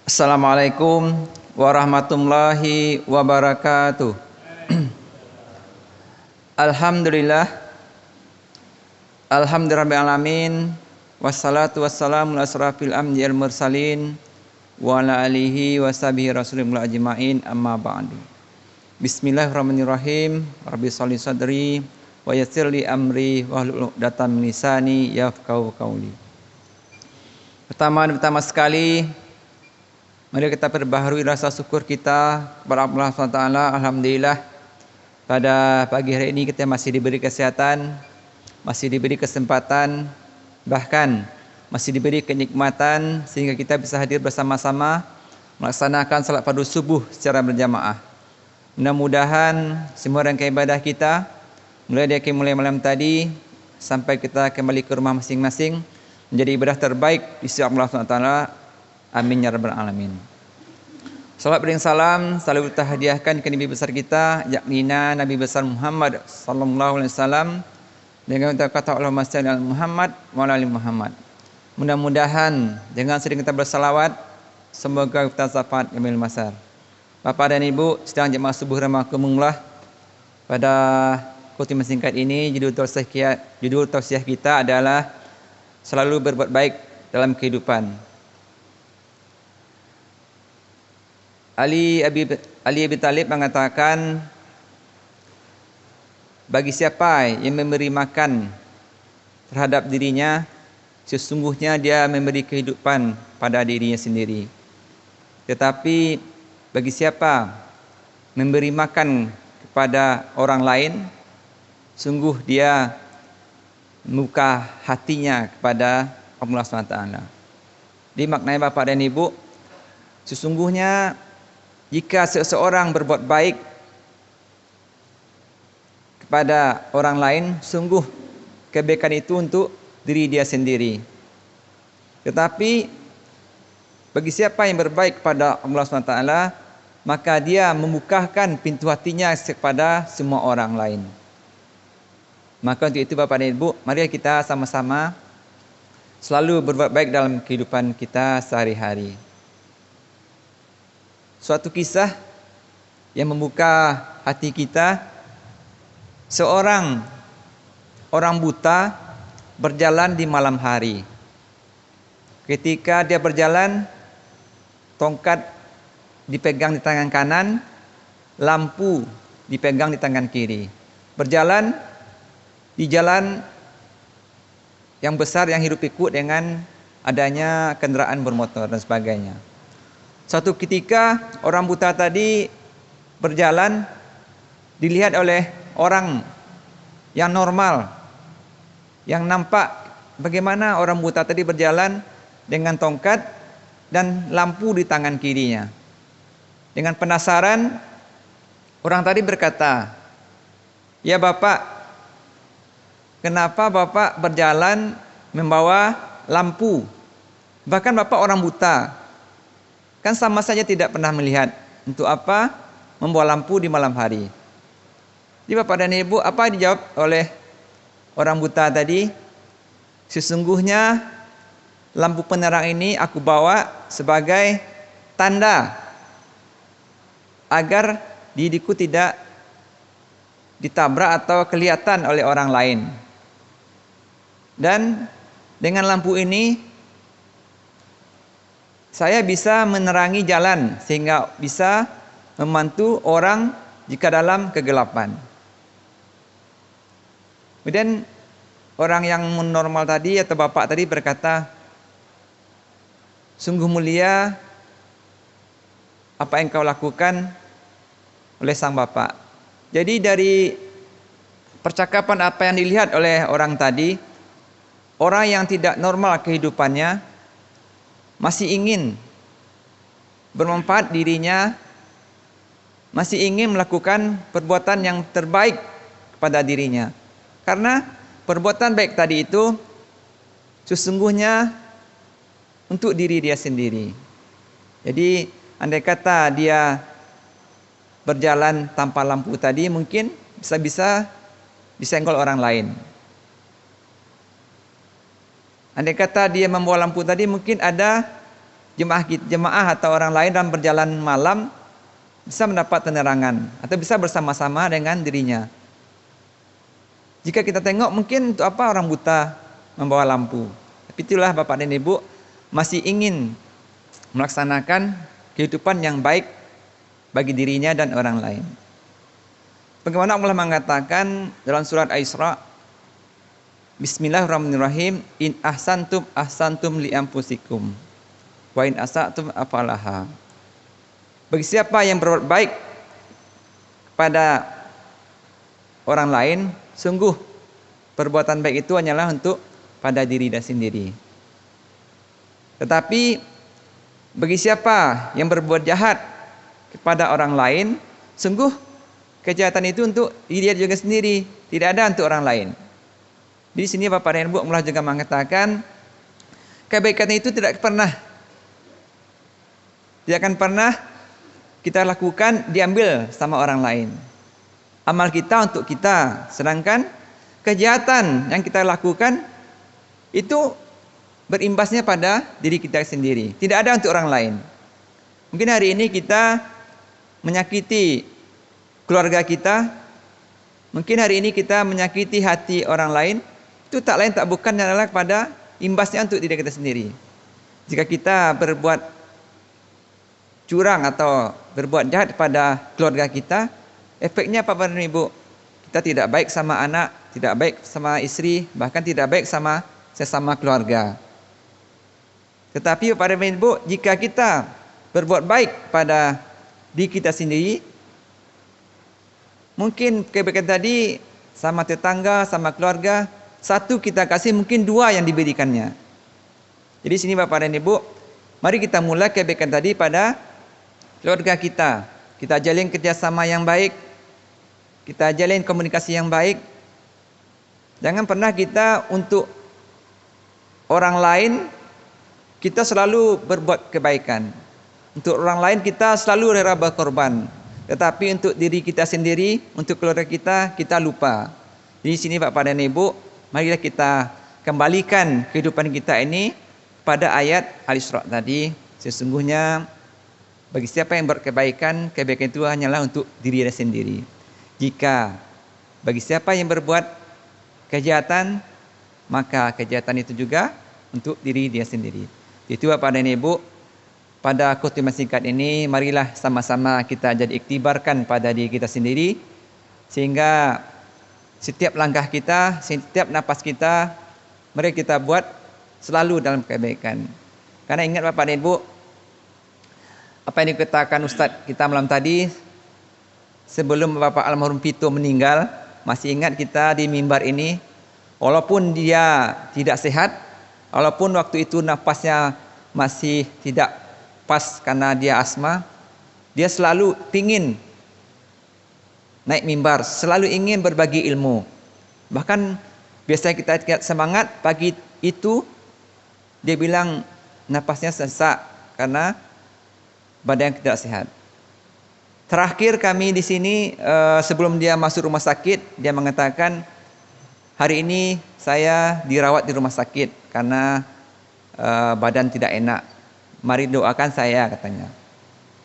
Assalamualaikum warahmatullahi wabarakatuh. Alhamdulillah, alhamdulillahirabbil alamin, wassalatu wassalamu ala asrafil anbiya'il mursalin wa ala alihi washabihi rasulillah ajmain, amma ba'du. Bismillahirrahmanirrahim. Rabbi sholli sadri wa yassir li amri wahlul 'uqdatam min lisani yafqahu qawli. Pertama sekali, mari kita perbaharui rasa syukur kita kepada Allah SWT. Alhamdulillah, pada pagi hari ini kita masih diberi kesehatan, masih diberi kesempatan, bahkan masih diberi kenikmatan sehingga kita bisa hadir bersama-sama melaksanakan salat fardu subuh secara berjamaah. Mudah-mudahan semua rangkaian ibadah kita mulai malam tadi sampai kita kembali ke rumah masing-masing menjadi ibadah terbaik di sisi Allah SWT. Amin ya rabbal alamin. Salat bering salam selalu kita hadiahkan ke Nabi besar kita, yakni Nabi besar Muhammad sallallahu alaihi wasallam, dengan kata Allahumma shalli ala Muhammad wa ala ali Muhammad. Mudah-mudahan dengan sering kita bersalawat, semoga kita syafaat yaumil mahsyar. Bapak dan Ibu sedang jemaah subuh rahimakumullah, pada khutbah singkat ini judul tausiah kita adalah selalu berbuat baik dalam kehidupan. Ali Abi Thalib mengatakan, bagi siapa yang memberi makan terhadap dirinya, sesungguhnya dia memberi kehidupan pada dirinya sendiri. Tetapi bagi siapa memberi makan kepada orang lain, sungguh dia membuka hatinya kepada Allah SWT. Dimaknai Bapak dan Ibu, sesungguhnya jika seseorang berbuat baik kepada orang lain, sungguh kebaikan itu untuk diri dia sendiri. Tetapi bagi siapa yang berbaik kepada Allah SWT, maka dia membukakan pintu hatinya kepada semua orang lain. Maka untuk itu Bapak dan Ibu, mari kita sama-sama selalu berbuat baik dalam kehidupan kita sehari-hari. Suatu kisah yang membuka hati kita, seorang orang buta berjalan di malam hari. Ketika dia berjalan, tongkat dipegang di tangan kanan, lampu dipegang di tangan kiri. Berjalan di jalan yang besar yang hiruk pikuk dengan adanya kendaraan bermotor dan sebagainya. Suatu ketika orang buta tadi berjalan, dilihat oleh orang yang normal, yang nampak bagaimana orang buta tadi berjalan dengan tongkat dan lampu di tangan kirinya. Dengan penasaran, orang tadi berkata, "Ya Bapak, kenapa Bapak berjalan membawa lampu? Bahkan Bapak orang buta. Kan sama saja tidak pernah melihat. Untuk apa membawa lampu di malam hari?" Jadi Bapak dan Ibu, apa yang dijawab oleh orang buta tadi? "Sesungguhnya lampu penerang ini aku bawa sebagai tanda agar diriku tidak ditabrak atau kelihatan oleh orang lain. Dan dengan lampu ini saya bisa menerangi jalan sehingga bisa membantu orang jika dalam kegelapan." Kemudian orang yang normal tadi atau bapak tadi berkata, "Sungguh mulia apa yang kau lakukan," oleh sang bapak. Jadi dari percakapan apa yang dilihat oleh orang tadi, orang yang tidak normal kehidupannya masih ingin bermanfaat dirinya, masih ingin melakukan perbuatan yang terbaik kepada dirinya. Karena perbuatan baik tadi itu sesungguhnya untuk diri dia sendiri. Jadi andai kata dia berjalan tanpa lampu tadi, mungkin bisa disenggol orang lain. Andai kata dia membawa lampu tadi, mungkin ada jemaah atau orang lain dalam perjalanan malam bisa mendapat penerangan atau bisa bersama-sama dengan dirinya. Jika kita tengok mungkin untuk apa orang buta membawa lampu. Tapi itulah Bapak dan Ibu masih ingin melaksanakan kehidupan yang baik bagi dirinya dan orang lain. Bagaimana Allah mengatakan dalam surat Al-Isra, Bismillahirrahmanirrahim, in ahsantum li anfusikum wa in asatum afalaha. Bagi siapa yang berbuat baik kepada orang lain, sungguh perbuatan baik itu hanyalah untuk pada diri dan sendiri. Tetapi bagi siapa yang berbuat jahat kepada orang lain, sungguh kejahatan itu untuk diri dia juga sendiri, tidak ada untuk orang lain. Di sini Bapak dan Ibu Allah juga mengatakan kebaikan itu tidak akan pernah kita lakukan diambil sama orang lain. Amal kita untuk kita, sedangkan kejahatan yang kita lakukan itu berimbasnya pada diri kita sendiri, tidak ada untuk orang lain. Mungkin hari ini kita menyakiti keluarga kita, mungkin hari ini kita menyakiti hati orang lain, itu tak lain tak bukan adalah pada imbasnya untuk diri kita sendiri. Jika kita berbuat curang atau berbuat jahat pada keluarga kita, efeknya apa Bapak dan Ibu? Kita tidak baik sama anak, tidak baik sama istri, bahkan tidak baik sama sesama keluarga. Tetapi Bapak dan Ibu, jika kita berbuat baik pada diri kita sendiri, mungkin kebaikan tadi sama tetangga, sama keluarga, satu kita kasih, mungkin dua yang diberikannya. Jadi sini Bapak dan Ibu, mari kita mulai kebaikan tadi pada keluarga kita. Kita jalin kerjasama yang baik, kita jalin komunikasi yang baik. Jangan pernah kita untuk orang lain kita selalu berbuat kebaikan. Untuk orang lain kita selalu rela berkorban. Tetapi untuk diri kita sendiri, untuk keluarga kita, kita lupa. Di sini Bapak dan Ibu, marilah kita kembalikan kehidupan kita ini pada ayat Al-Isra tadi. Sesungguhnya bagi siapa yang berkebaikan, kebaikan itu hanyalah untuk diri dia sendiri. Jika bagi siapa yang berbuat kejahatan, maka kejahatan itu juga untuk diri dia sendiri. Itu Bapak dan Ibu, pada khutbah singkat ini, marilah sama-sama kita jadi iktibarkan pada diri kita sendiri, sehingga setiap langkah kita, setiap napas kita, mari kita buat selalu dalam kebaikan. Karena ingat Bapak dan Ibu, apa yang dikatakan Ustadz kita malam tadi, sebelum Bapak Almarhum Pito meninggal, masih ingat kita di mimbar ini, walaupun dia tidak sehat, walaupun waktu itu napasnya masih tidak pas karena dia asma, dia selalu ingin naik mimbar, selalu ingin berbagi ilmu. Bahkan biasanya kita lihat semangat, pagi itu dia bilang napasnya sesak karena badan yang tidak sehat. Terakhir kami di sini sebelum dia masuk rumah sakit, dia mengatakan, hari ini saya dirawat di rumah sakit karena badan tidak enak. Mari doakan saya, katanya.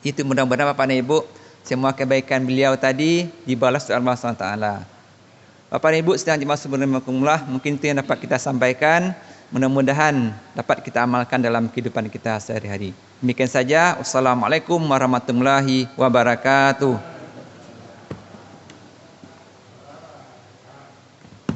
Itu mudah-mudahan Bapak dan Ibu, semua kebaikan beliau tadi dibalas oleh Allah SWT. Bapak dan Ibu sedang dimaksud berhormatullah, mungkin itu yang dapat kita sampaikan. Mudah-mudahan dapat kita amalkan dalam kehidupan kita sehari-hari. Demikian saja. Wassalamualaikum warahmatullahi wabarakatuh.